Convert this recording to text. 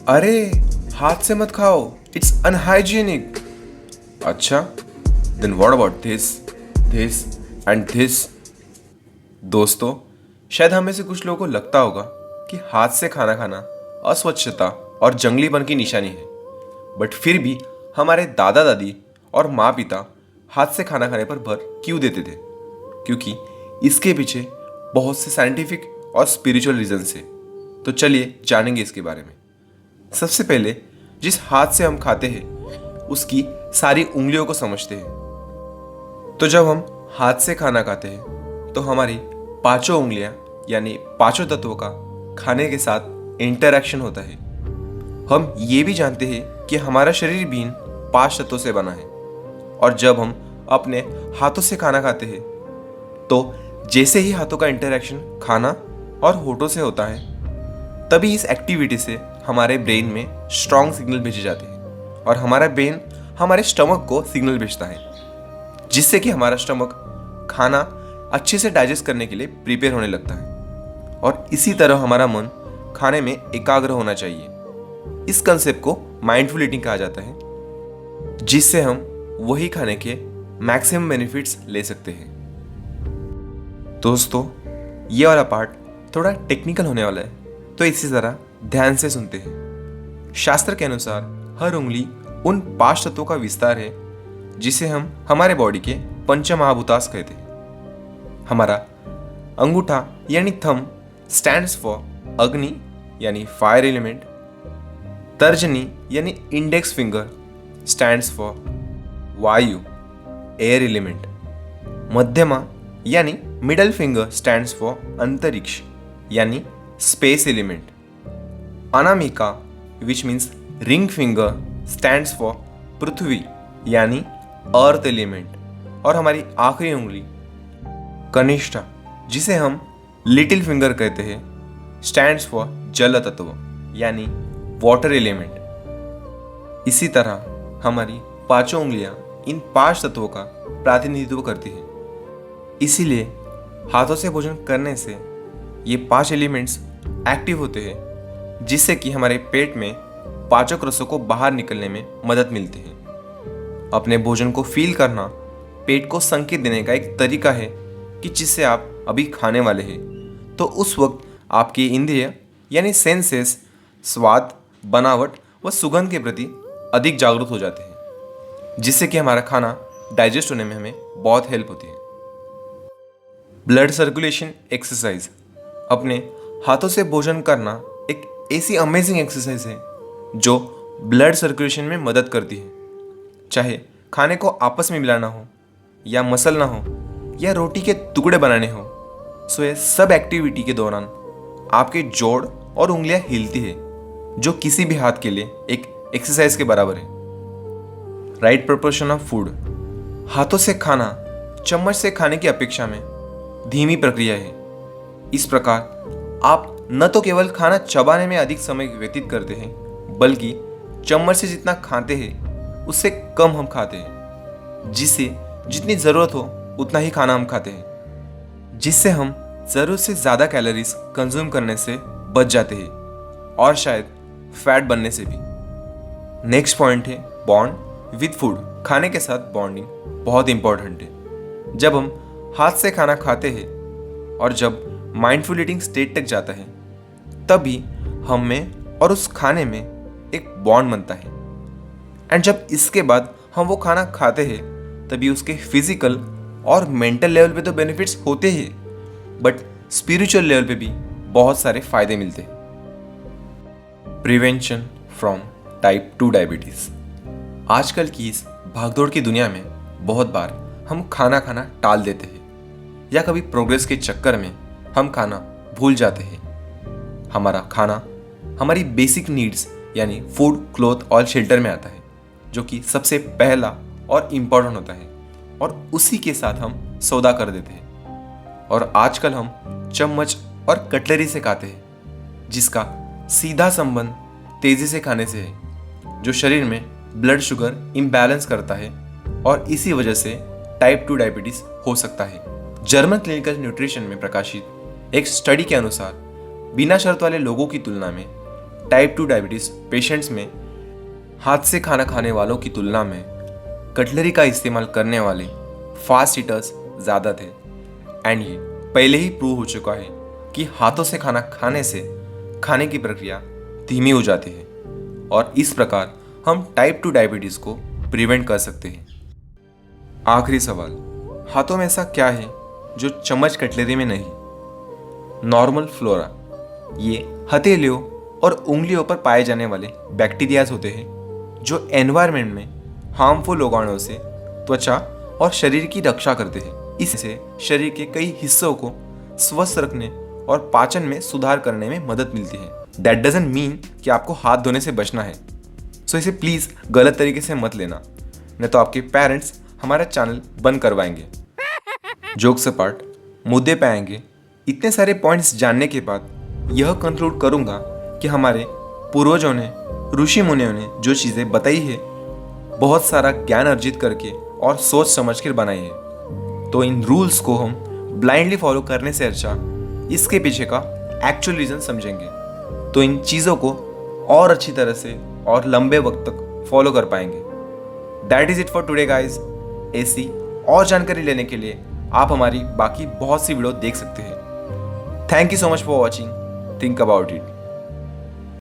अरे, हाथ से मत खाओ, इट्स अनहाइजीनिक। अच्छा, then what about this and this? दोस्तों, शायद हम में से कुछ लोगों को लगता होगा कि हाथ से खाना खाना अस्वच्छता और जंगलीपन की निशानी है। बट फिर भी हमारे दादा दादी और माँ पिता हाथ से खाना खाने पर भर क्यों देते थे? क्योंकि इसके पीछे बहुत से साइंटिफिक और स्पिरिचुअल रीजंस है। तो चलिए जानेंगे इसके बारे में। सबसे पहले जिस हाथ से हम खाते हैं उसकी सारी उंगलियों को समझते हैं। तो जब हम हाथ से खाना खाते हैं तो हमारी पांचों उंगलियां यानी पांचों तत्वों का खाने के साथ इंटरैक्शन होता है। हम ये भी जानते हैं कि हमारा शरीर भी इन पांच तत्वों से बना है। और जब हम अपने हाथों से खाना खाते हैं तो जैसे ही हाथों का इंटरैक्शन खाना और होठों से होता है, तभी इस एक्टिविटी से हमारे ब्रेन में स्ट्रॉन्ग सिग्नल भेजे जाते हैं और हमारा ब्रेन हमारे स्टमक को सिग्नल भेजता है, जिससे कि हमारा स्टमक खाना अच्छे से डाइजेस्ट करने के लिए प्रिपेयर होने लगता है। और इसी तरह हमारा मन खाने में एकाग्र होना चाहिए। इस कंसेप्ट को माइंडफुल ईटिंग कहा जाता है, जिससे हम वही खाने के मैक्सिमम बेनिफिट्स ले सकते हैं। दोस्तों, ये वाला पार्ट थोड़ा टेक्निकल होने वाला है, तो इसी तरह ध्यान से सुनते हैं। शास्त्र के अनुसार हर उंगली उन पांच तत्वों का विस्तार है जिसे हम हमारे बॉडी के पंच महाभूतास कहते हैं। हमारा अंगूठा यानी थंब स्टैंड्स फॉर अग्नि यानी फायर एलिमेंट, तर्जनी यानी इंडेक्स फिंगर स्टैंड्स फॉर वायु एयर एलिमेंट, मध्यमा यानी मिडल फिंगर स्टैंड्स फॉर अंतरिक्ष यानी स्पेस एलिमेंट, अनामिका which means ring finger stands for पृथ्वी यानी अर्थ एलिमेंट, और हमारी आखिरी उंगली कनिष्ठा जिसे हम लिटिल फिंगर कहते हैं स्टैंड्स फॉर जल तत्व यानी वाटर एलिमेंट। इसी तरह हमारी पांचों उंगलियां इन पांच तत्वों का प्रतिनिधित्व करती हैं। इसीलिए हाथों से भोजन करने से ये पांच एलिमेंट्स एक्टिव होते हैं, जिससे कि हमारे पेट में पाचक रसों को बाहर निकलने में मदद मिलती है। अपने भोजन को फील करना पेट को संकेत देने का एक तरीका है कि जिससे आप अभी खाने वाले हैं, तो उस वक्त आपके इंद्रिय यानी सेंसेस स्वाद, बनावट व सुगंध के प्रति अधिक जागरूक हो जाते हैं, जिससे कि हमारा खाना डाइजेस्ट होने में हमें बहुत हेल्प होती है। Blood circulation exercise. अपने हाथों से भोजन करना एक ऐसी अमेजिंग एक्सरसाइज है जो ब्लड सर्कुलेशन में मदद करती है। चाहे खाने को आपस में मिलाना हो या मसलना हो या रोटी के टुकड़े बनाने हो, सो ये सब एक्टिविटी के दौरान आपके जोड़ और उंगलियां हिलती है, जो किसी भी हाथ के लिए एक एक्सरसाइज के बराबर है। Right proportion of food. हाथों से खाना चम्मच से खाने की अपेक्षा में धीमी प्रक्रिया है। इस प्रकार आप न तो केवल खाना चबाने में अधिक समय व्यतीत करते हैं, बल्कि चम्मच से जितना खाते हैं उससे कम हम खाते हैं, जिससे जितनी ज़रूरत हो उतना ही खाना हम खाते हैं, जिससे हम ज़रूरत से ज़्यादा कैलोरीज कंज्यूम करने से बच जाते हैं और शायद फैट बनने से भी। नेक्स्ट पॉइंट है बॉन्ड विद फूड। खाने के साथ बॉन्डिंग बहुत इंपॉर्टेंट है। जब हम हाथ से खाना खाते हैं और जब माइंडफुल ईटिंग स्टेट तक जाता है, तभी हम में और उस खाने में एक बॉन्ड बनता है। एंड जब इसके बाद हम वो खाना खाते हैं, तभी उसके फिजिकल और मेंटल लेवल पे तो बेनिफिट्स होते ही, बट स्पिरिचुअल लेवल पे भी बहुत सारे फायदे मिलते हैं। Prevention from type 2 diabetes. आजकल की इस भागदौड़ की दुनिया में बहुत बार हम खाना खाना टाल देते हैं या कभी प्रोग्रेस के चक्कर में हम खाना भूल जाते हैं। हमारा खाना हमारी बेसिक नीड्स यानी फूड, क्लॉथ और शेल्टर में आता है, जो कि सबसे पहला और इम्पोर्टेंट होता है, और उसी के साथ हम सौदा कर देते हैं। और आजकल हम चम्मच और कटलरी से खाते हैं, जिसका सीधा संबंध तेजी से खाने से है, जो शरीर में ब्लड शुगर इम्बैलेंस करता है और इसी वजह से टाइप 2 डायबिटीज हो सकता है। जर्मन क्लिनिकल न्यूट्रिशन में प्रकाशित एक स्टडी के अनुसार बिना शर्त वाले लोगों की तुलना में टाइप 2 डायबिटीज़ पेशेंट्स में हाथ से खाना खाने वालों की तुलना में कटलरी का इस्तेमाल करने वाले फास्ट ईटर्स ज़्यादा थे। एंड ये पहले ही प्रूव हो चुका है कि हाथों से खाना खाने से खाने की प्रक्रिया धीमी हो जाती है और इस प्रकार हम टाइप 2 डायबिटीज़ को प्रिवेंट कर सकते हैं। आखिरी सवाल, हाथों में ऐसा क्या है जो चम्मच कटलरी में नहीं? नॉर्मल फ्लोरा, ये हथेलियों और उंगलियों पर पाए जाने वाले बैक्टीरियाज होते हैं जो एनवायरनमेंट में हार्मफुल रोगाणुओं से त्वचा और शरीर की रक्षा करते हैं। इससे शरीर के कई हिस्सों को स्वस्थ रखने और पाचन में सुधार करने में मदद मिलती है। दैट डजंट मीन कि आपको हाथ धोने से बचना है, सो इसे प्लीज़ गलत तरीके से मत लेना, नहीं तो आपके पेरेंट्स हमारा चैनल बंद करवाएंगे। जोक्स अपार्ट, मुद्दे पे आएंगे। इतने सारे पॉइंट्स जानने के बाद यह कंक्लूड करूंगा कि हमारे पूर्वजों ने, ऋषि मुनियों ने जो चीज़ें बताई है बहुत सारा ज्ञान अर्जित करके और सोच समझ कर बनाई है। तो इन रूल्स को हम ब्लाइंडली फॉलो करने से अच्छा इसके पीछे का एक्चुअल रीज़न समझेंगे तो इन चीज़ों को और अच्छी तरह से और लंबे वक्त तक फॉलो कर पाएंगे। That is it for today guys. ऐसी और जानकारी लेने के लिए आप हमारी बाकी बहुत सी वीडियो देख सकते हैं। Thank you so much for watching. Think about it.